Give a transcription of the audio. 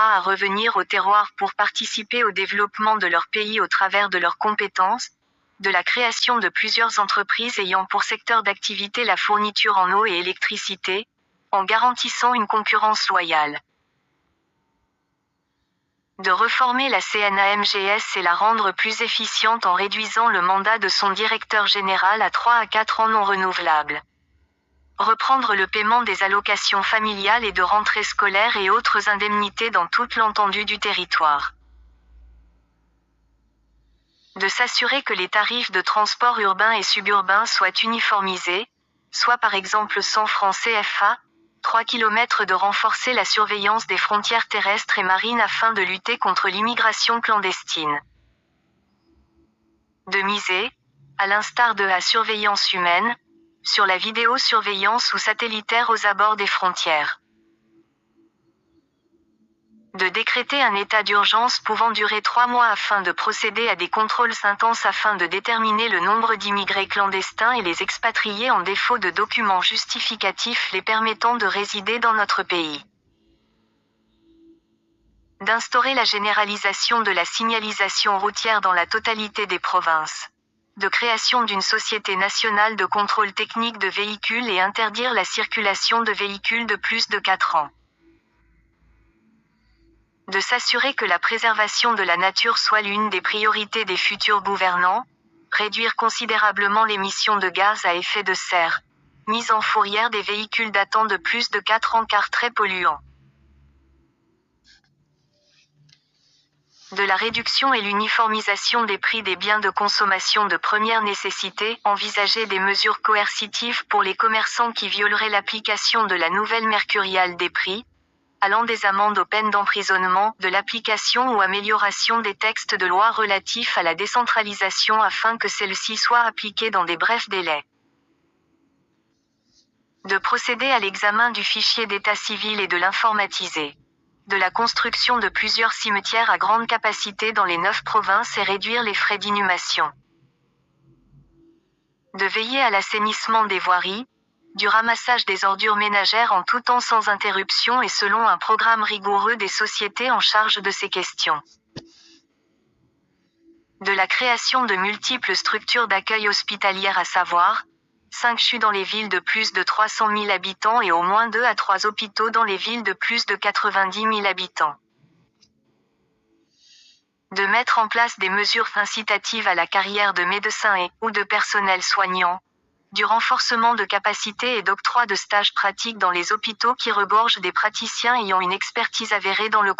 à revenir au terroir pour participer au développement de leur pays au travers de leurs compétences, de la création de plusieurs entreprises ayant pour secteur d'activité la fourniture en eau et électricité, en garantissant une concurrence loyale. De reformer la CNAMGS et la rendre plus efficiente en réduisant le mandat de son directeur général à 3 à 4 ans non renouvelables. Reprendre le paiement des allocations familiales et de rentrée scolaire et autres indemnités dans toute l'étendue du territoire. De s'assurer que les tarifs de transport urbain et suburbain soient uniformisés, soit par exemple 100 francs CFA, 3 km de renforcer la surveillance des frontières terrestres et marines afin de lutter contre l'immigration clandestine. De miser, à l'instar de la surveillance humaine, sur la vidéosurveillance ou satellitaire aux abords des frontières. De décréter un état d'urgence pouvant durer 3 mois afin de procéder à des contrôles intenses afin de déterminer le nombre d'immigrés clandestins et les expatriés en défaut de documents justificatifs les permettant de résider dans notre pays. D'instaurer la généralisation de la signalisation routière dans la totalité des provinces. De création d'une société nationale de contrôle technique de véhicules et interdire la circulation de véhicules de plus de 4 ans. De s'assurer que la préservation de la nature soit l'une des priorités des futurs gouvernants, réduire considérablement l'émission de gaz à effet de serre, mise en fourrière des véhicules datant de plus de 4 ans car très polluants. De la réduction et l'uniformisation des prix des biens de consommation de première nécessité, envisager des mesures coercitives pour les commerçants qui violeraient l'application de la nouvelle mercuriale des prix, allant des amendes aux peines d'emprisonnement, de l'application ou amélioration des textes de loi relatifs à la décentralisation afin que celle-ci soit appliquée dans des brefs délais. De procéder à l'examen du fichier d'état civil et de l'informatiser. De la construction de plusieurs cimetières à grande capacité dans les 9 provinces et réduire les frais d'inhumation. De veiller à l'assainissement des voiries, du ramassage des ordures ménagères en tout temps sans interruption et selon un programme rigoureux des sociétés en charge de ces questions. De la création de multiples structures d'accueil hospitalières à savoir, 5 CHU dans les villes de plus de 300 000 habitants et au moins 2 à 3 hôpitaux dans les villes de plus de 90 000 habitants. De mettre en place des mesures incitatives à la carrière de médecins et/ou de personnel soignant, du renforcement de capacités et d'octroi de stages pratiques dans les hôpitaux qui regorgent des praticiens ayant une expertise avérée dans le